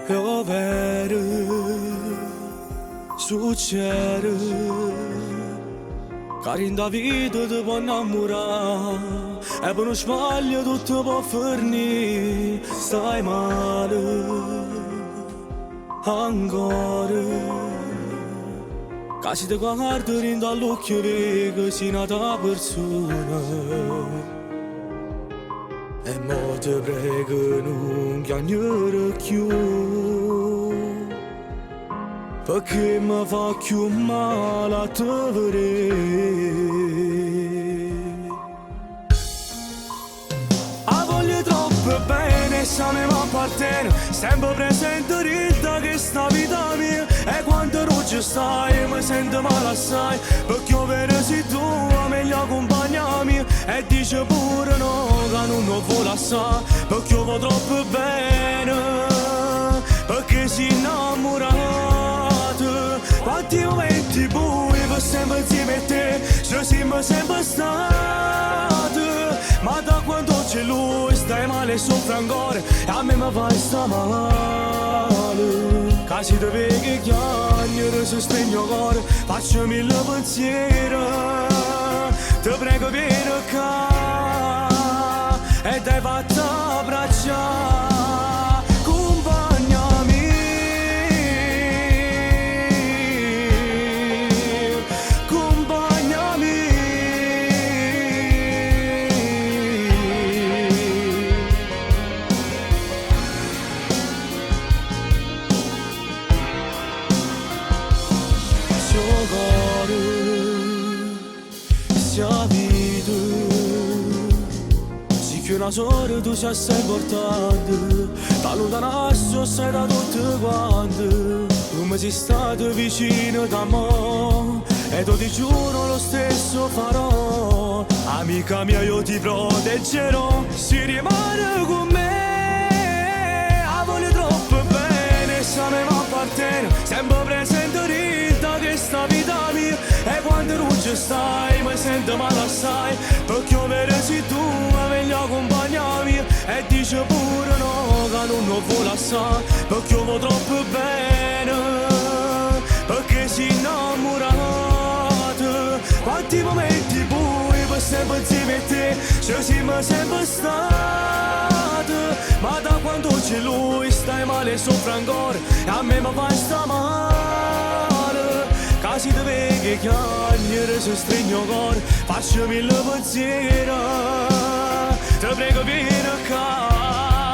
Piovere, succede, cari in da vita ti può innamorare e per uno sbaglio tutto può finire, stai male, ancora. Casi ti guardo rindo all'occhio che sei nata persona e mo ti prego non chiagnare più perché mi fa più male a te vedere. A voglio troppo bene, se mi appartiene, sempre presente rinda che sta vita mia. E quando non ci stai mi sento male assai, perché io vero sei tu la meglio compagna mia. E dice pure no, che non lo vuole assai, perché io vo troppo bene, perché sei innamorato. Quanti momenti bui per sempre insieme a te, ci siamo sempre stati. Ma da quando c'è lui stai male e soffre ancora, e a me mi fai sta male. Casi ti vedi chiagnere se stringo il cuore, faccio mille pensieri, ti prego vieni qua e dai fatta abbracciare, accompagnami, accompagnami. Sia vita, sì che una sorella tu sei assai importante, da lontanasso sei da tutte quante, come sei stato vicino da me, e tu ti giuro lo stesso farò, amica mia io ti proteggerò, si rimane con me, a voglio troppo bene, se mi appartiene, sempre presente rinda che sta vita mia. E quando non ci stai mi sento male assai, perché io vero sei tu la meglio compagna mia. E dice pure no, che non lo vuole assai, perché io vo troppo bene, perché sei innamorato. Quanti momenti bui per sempre insieme a te, ci siamo sempre stati. Ma da quando c'è lui stai male e soffre ancora, e a me mi fai sta male. Casi ti vedi chiagnere se stringo il cuore, faccio mille pensieri, ti prego vieni qua